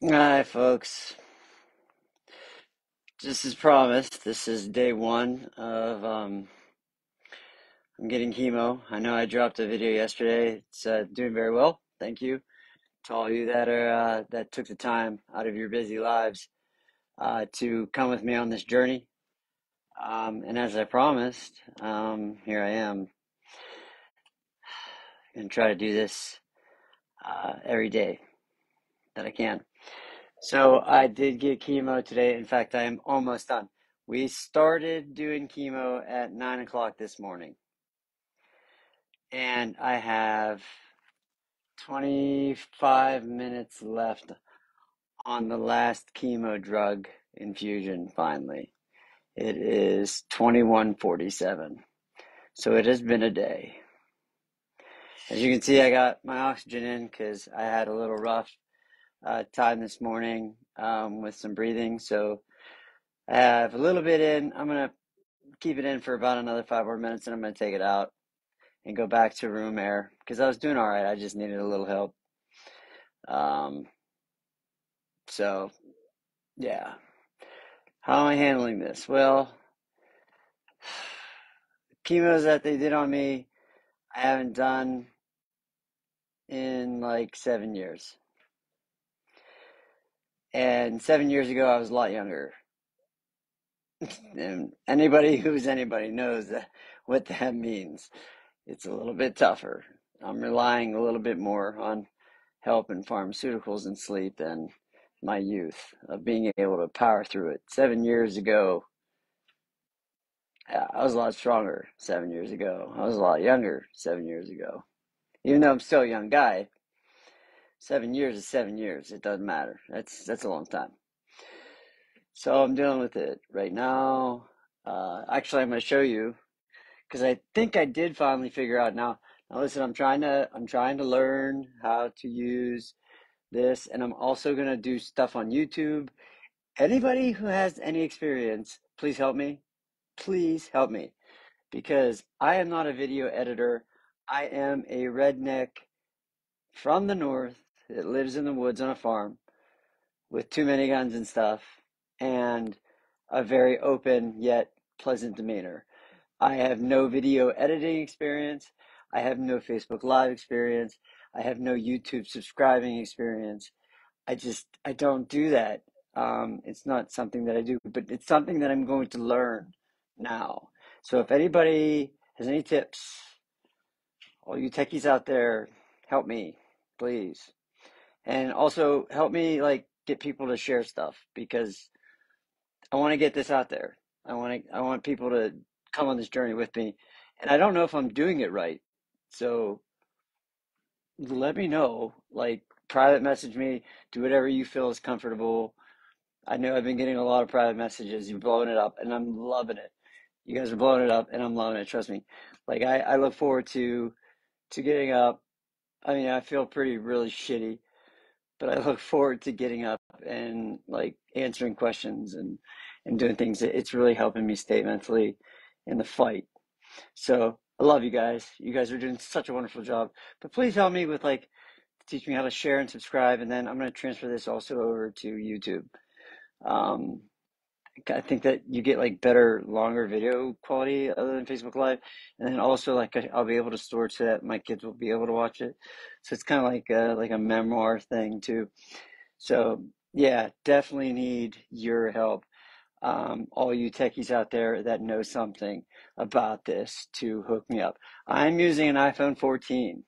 Hi, folks. Just as promised, this is day one of I'm getting chemo. I know I dropped a video yesterday. It's doing very well. Thank you to all you that are that took the time out of your busy lives to come with me on this journey. And as I promised, here I am. Gonna try to do this every day that I can. So I did get chemo today. In fact, I am almost done. We started doing chemo at 9 o'clock this morning, and I have 25 minutes left on the last chemo drug infusion finally. It is 21:47. So it has been a day. As you can see, I got my oxygen in because I had a little rough time this morning with some breathing. So I have a little bit in. I'm going to keep it in for about another 5 more minutes, and I'm going to take it out and go back to room air because I was doing all right. I just needed a little help. Um, so, yeah. How am I handling this? Well, chemos that they did on me, I haven't done in like 7 years. And 7 years ago, I was a lot younger. And anybody who's anybody knows what that means. It's a little bit tougher. I'm relying a little bit more on help in pharmaceuticals and sleep than my youth of being able to power through it. 7 years ago, I was a lot stronger 7 years ago. I was a lot younger 7 years ago. Even though I'm still a young guy, 7 years is 7 years. It doesn't matter. That's a long time. So I'm dealing with it right now. Actually, I'm going to show you because I think I did finally figure out now. Now listen, I'm trying to learn how to use this, and I'm also going to do stuff on YouTube. Anybody who has any experience, please help me. Please help me because I am not a video editor. I am a redneck from the north that lives in the woods on a farm with too many guns and stuff and a very open yet pleasant demeanor. I have no video editing experience. I have no Facebook Live experience. I have no YouTube subscribing experience. I don't do that. It's not something that I do, but it's something that I'm going to learn now. So if anybody has any tips, all you techies out there, help me, please. And also help me like get people to share stuff because I want to get this out there. I want people to come on this journey with me. And I don't know if I'm doing it right. So let me know. Like private message me, do whatever you feel is comfortable. I know I've been getting a lot of private messages. You're blowing it up, and I'm loving it. You guys are blowing it up, and I'm loving it. Trust me. Like I look forward to getting up. I mean, I feel pretty really shitty, but I look forward to getting up and like answering questions and doing things. It's really helping me stay mentally in the fight. So I love you guys. You guys are doing such a wonderful job. But please help me with like teach me how to share and subscribe, and then I'm going to transfer this also over to YouTube. Um, I think that you get like better, longer video quality other than Facebook Live, and then also like I'll be able to store it so that my kids will be able to watch it. So it's kind of like a memoir thing too. So yeah, definitely need your help. All you techies out there that know something about this to hook me up. I'm using an iPhone 14.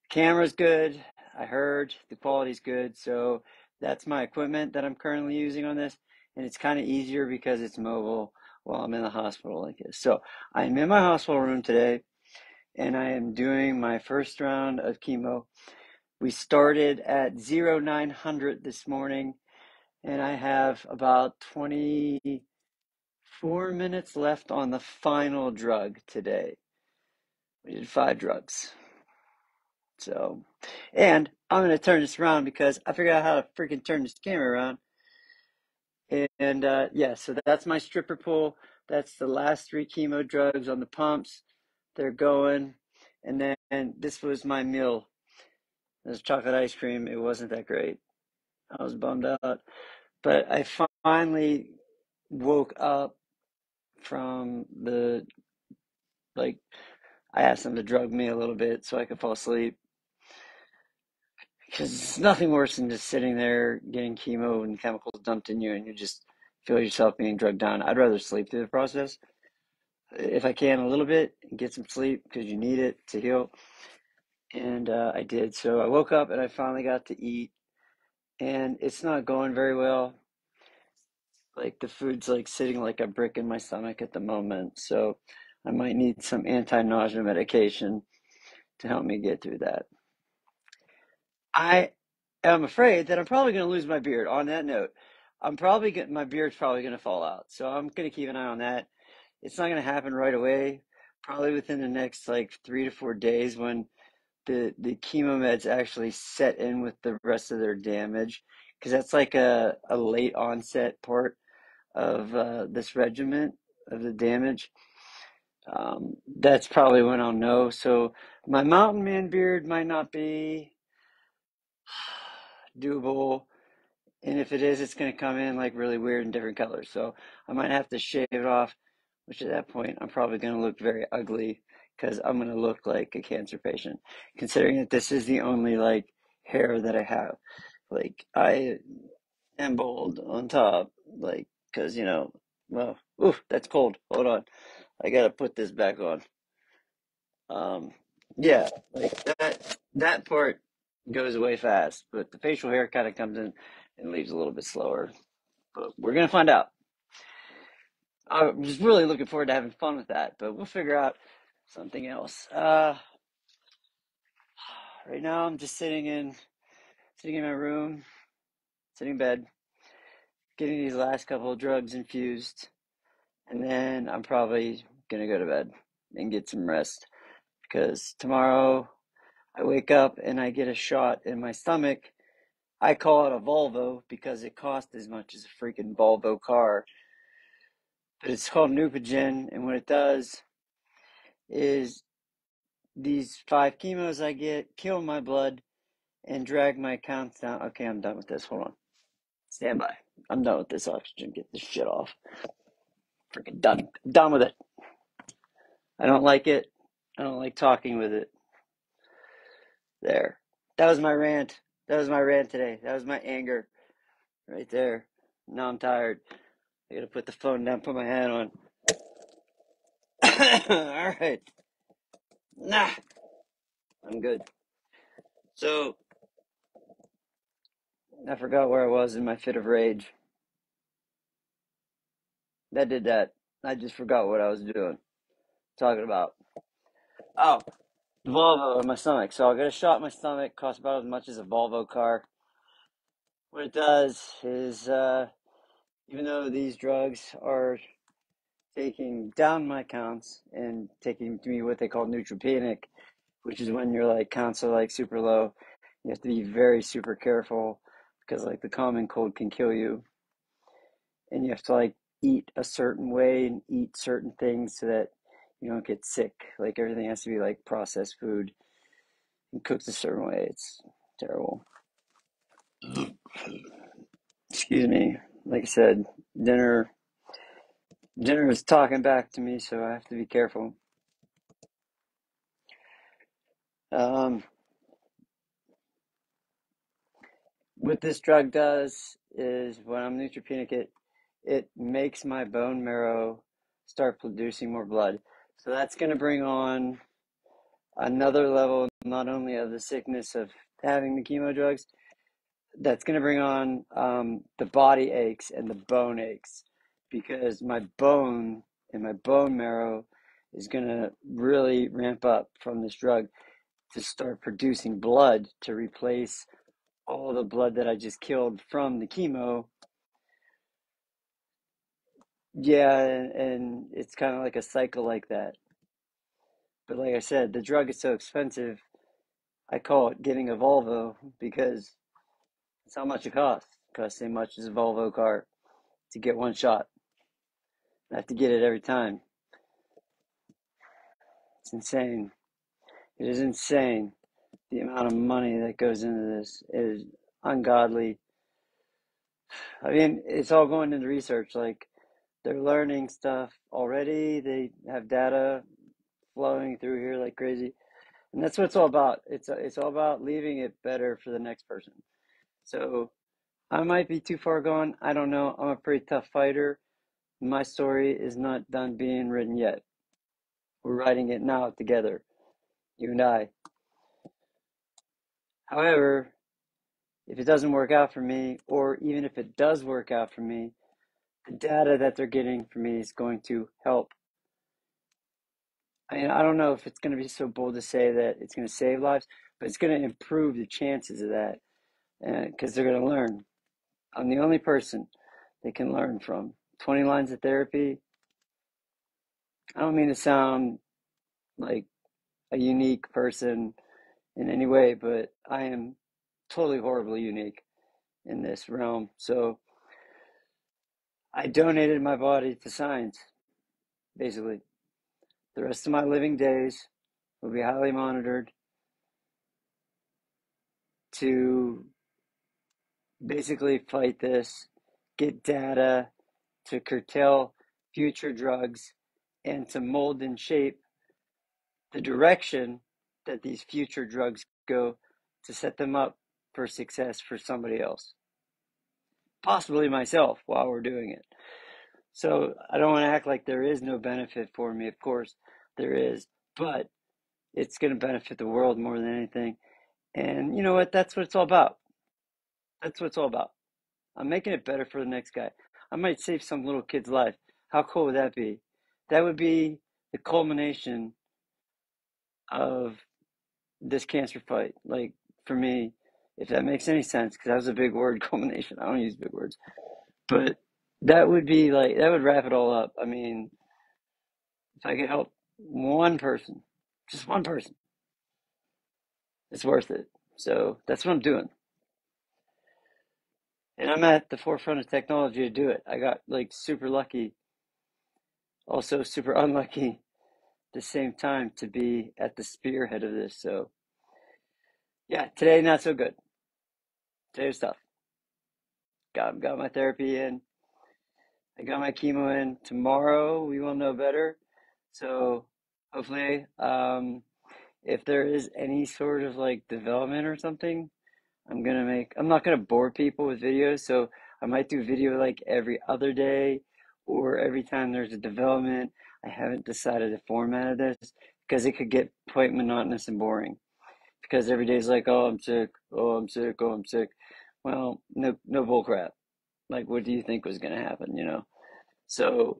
Camera's good. I heard the quality's good. So that's my equipment that I'm currently using on this. And it's kind of easier because it's mobile while I'm in the hospital like this. So I'm in my hospital room today and I am doing my first round of chemo. We started at 0900 this morning and I have about 24 minutes left on the final drug today. We did 5 drugs. So, and I'm going to turn this around because I figured out how to freaking turn this camera around. And yeah, so that's my stripper pole. That's the last 3 chemo drugs on the pumps. They're going. And then this was my meal. This chocolate ice cream. It wasn't that great. I was bummed out. But I finally woke up from the, like, I asked them to drug me a little bit so I could fall asleep. Because it's nothing worse than just sitting there getting chemo and chemicals dumped in you and you just feel yourself being drugged down. I'd rather sleep through the process if I can a little bit and get some sleep because you need it to heal. And I did. So I woke up and I finally got to eat. And it's not going very well. Like the food's like sitting like a brick in my stomach at the moment. So I might need some anti-nausea medication to help me get through that. I am afraid that I'm probably going to lose my beard. On that note, my beard's probably going to fall out. So I'm going to keep an eye on that. It's not going to happen right away. Probably within the next like 3 to 4 days when the chemo meds actually set in with the rest of their damage, because that's like a late onset part of this regimen of the damage. That's probably when I'll know. So my mountain man beard might not be doable. And if it is, it's going to come in like really weird and different colors. So I might have to shave it off, which at that point I'm probably going to look very ugly because I'm going to look like a cancer patient, considering that this is the only like hair that I have. Like I am bald on top, like because well, oof, that's cold. Hold on, I gotta put this back on. Um, yeah, like that part goes away fast, but the facial hair kind of comes in and leaves a little bit slower. But we're gonna find out. I was really looking forward to having fun with that, but we'll figure out something else. Right now I'm just sitting in my room, sitting in bed, getting these last couple of drugs infused, and then I'm probably gonna go to bed and get some rest because tomorrow I wake up and I get a shot in my stomach. I call it a Volvo because it costs as much as a freaking Volvo car, but it's called Neupogen, and what it does is these 5 chemos I get kill my blood and drag my counts down. Okay, I'm done with this. Hold on. Stand by. I'm done with this oxygen. Get this shit off. Freaking done. Done with it. I don't like it. I don't like talking with it. There. That was my rant. That was my rant today. That was my anger right there. Now I'm tired. I gotta put the phone down, put my hat on. All right. Nah, I'm good. So, I forgot where I was in my fit of rage. That did that. I just forgot what I was doing. Talking about. Oh, Volvo in my stomach. So I got a shot in my stomach. Costs about as much as a Volvo car. What it does is, even though these drugs are taking down my counts and taking me what they call neutropenic, which is when your like counts are like super low. You have to be very super careful because like the common cold can kill you, and you have to like eat a certain way and eat certain things so that you don't get sick. Like everything has to be like processed food and cooked a certain way. It's terrible. Excuse me. Like I said, dinner dinner is talking back to me, so I have to be careful. Um, what this drug does is when I'm neutropenic, it makes my bone marrow start producing more blood. So that's going to bring on another level, not only of the sickness of having the chemo drugs, that's going to bring on the body aches and the bone aches because my bone and my bone marrow is going to really ramp up from this drug to start producing blood to replace all the blood that I just killed from the chemo. Yeah, and it's kind of like a cycle like that. But like I said, the drug is so expensive, I call it getting a Volvo because it's how much it costs. It costs as much as a Volvo car to get one shot. I have to get it every time. It's insane. It is insane. The amount of money that goes into this is ungodly. I mean, it's all going into research. Like they're learning stuff already. They have data flowing through here like crazy, and that's what it's all about. It's all about leaving it better for the next person. So I might be too far gone. I don't know. I'm a pretty tough fighter. My story is not done being written yet. We're writing it now together, you and I. However, if it doesn't work out for me, or even if it does work out for me, the data that they're getting from me is going to help. I mean, I don't know if it's going to be so bold to say that it's going to save lives, but it's going to improve the chances of that because they're going to learn. I'm the only person they can learn from. 20 lines of therapy. I don't mean to sound like a unique person in any way, but I am totally horribly unique in this realm. So I donated my body to science, basically. The rest of my living days will be highly monitored to basically fight this, get data to curtail future drugs, and to mold and shape the direction that these future drugs go to set them up for success for somebody else, possibly myself, while we're doing it. So I don't want to act like there is no benefit for me. Of course, there is, but it's going to benefit the world more than anything. And you know what? That's what it's all about. That's what it's all about. I'm making it better for the next guy. I might save some little kid's life. How cool would that be? That would be the culmination of this cancer fight. Like, for me, if that makes any sense, because that was a big word, culmination. I don't use big words. But that would be like, that would wrap it all up. I mean, if I could help one person, just one person, it's worth it. So that's what I'm doing. And I'm at the forefront of technology to do it. I got like super lucky, also super unlucky at the same time to be at the spearhead of this. So yeah, today not so good. Today was tough. Got my therapy in. I got my chemo in. Tomorrow we will know better. So hopefully, if there is any sort of like development or something, I'm not gonna bore people with videos, so I might do video like every other day or every time there's a development. I haven't decided the format of this because it could get quite monotonous and boring. Because every day is like, oh, I'm sick, oh, I'm sick, oh, I'm sick. Well, no bull crap. Like, what do you think was gonna happen, you know? So,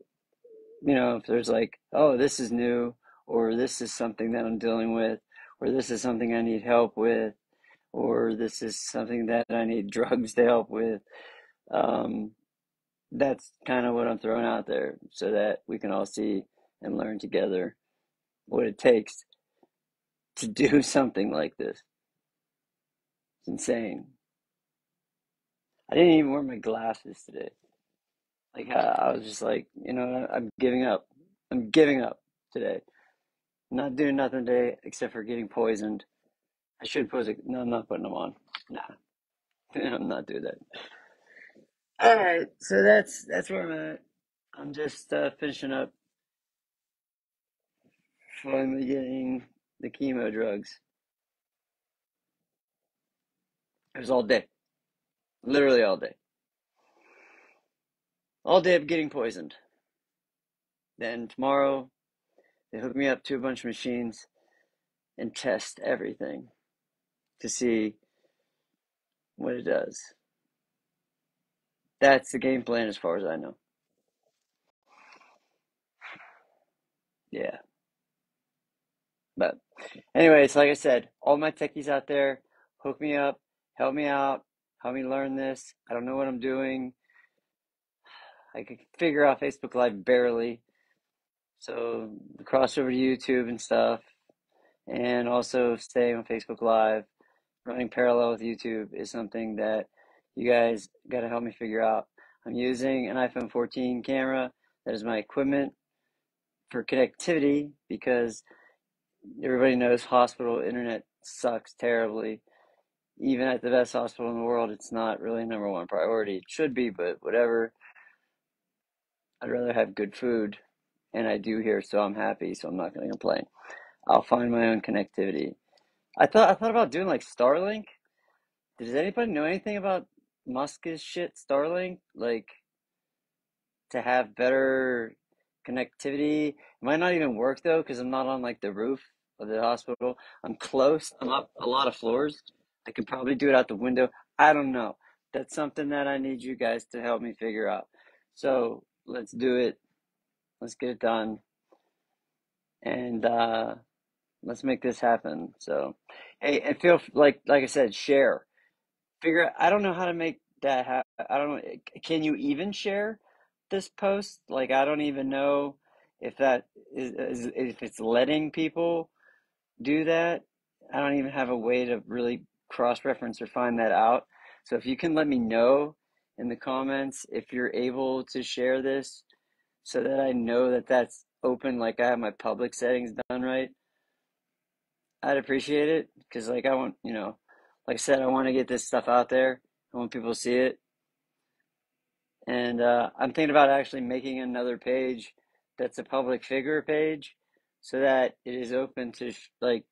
if there's like, oh, this is new, or this is something that I'm dealing with, or this is something I need help with, or this is something that I need drugs to help with. Um, that's kind of what I'm throwing out there so that we can all see and learn together what it takes to do something like this. It's insane. I didn't even wear my glasses today. Like, I was just like, I'm giving up. I'm giving up today. I'm not doing nothing today except for getting poisoned. I should put it. No, I'm not putting them on. Nah, I'm not doing that. All right, so that's where I'm at. I'm just finishing up, finally getting the chemo drugs. It was all day, literally all day of getting poisoned. Then tomorrow they hook me up to a bunch of machines and test everything to see what it does. That's the game plan as far as I know. Yeah, but anyways, like I said, all my techies out there, hook me up, help me out, help me learn this. I don't know what I'm doing. I could figure out Facebook Live barely. So cross over to YouTube and stuff, and also stay on Facebook Live. Running parallel with YouTube is something that you guys got to help me figure out. I'm using an iPhone 14 camera. That is my equipment for connectivity because everybody knows hospital internet sucks terribly. even at the best hospital in the world, it's not really number one priority. It should be, but whatever. I'd rather have good food, and I do here, so I'm happy, so I'm not going to complain. I'll find my own connectivity. I thought about doing like Starlink. Does anybody know anything about Musk's shit, Starlink? Like to have better connectivity. It might not even work though, because I'm not on like the roof of the hospital. I'm close. I'm up a lot of floors. I could probably do it out the window. I don't know. That's something that I need you guys to help me figure out. So let's do it. Let's get it done. And let's make this happen. So, hey, and feel like I said, share. Figure out, I don't know how to make that happen. I don't know. Can you even share this post? Like, I don't even know if that is if it's letting people do that. I don't even have a way to really cross-reference or find that out. So if you can let me know in the comments if you're able to share this so that I know that that's open, like I have my public settings done right, I'd appreciate it because like I want, like I said, I want to get this stuff out there. I want people to see it. And I'm thinking about actually making another page that's a public figure page so that it is open to like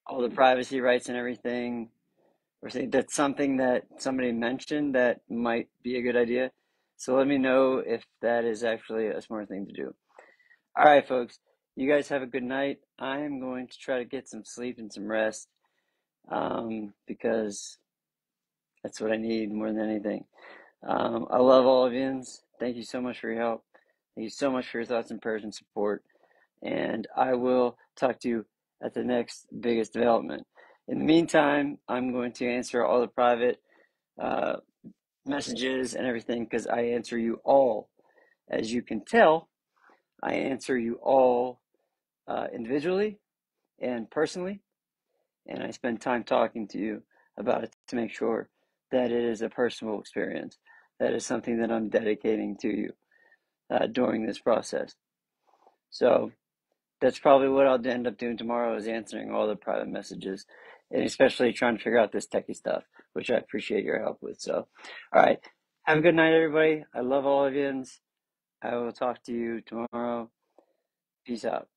all the privacy rights and everything. Or say that's something that somebody mentioned that might be a good idea. So let me know if that is actually a smart thing to do. All right, folks, you guys have a good night. I am going to try to get some sleep and some rest because that's what I need more than anything. I love all of yous. Thank you so much for your help. Thank you so much for your thoughts and prayers and support. And I will talk to you at the next biggest development. In the meantime, I'm going to answer all the private uh, messages and everything because I answer you all. As you can tell, I answer you all individually and personally, and I spend time talking to you about it to make sure that it is a personal experience. That is something that I'm dedicating to you during this process. So that's probably what I'll end up doing tomorrow is answering all the private messages and especially trying to figure out this techie stuff, which I appreciate your help with. So, all right. Have a good night, everybody. I love all of you. I will talk to you tomorrow. Peace out.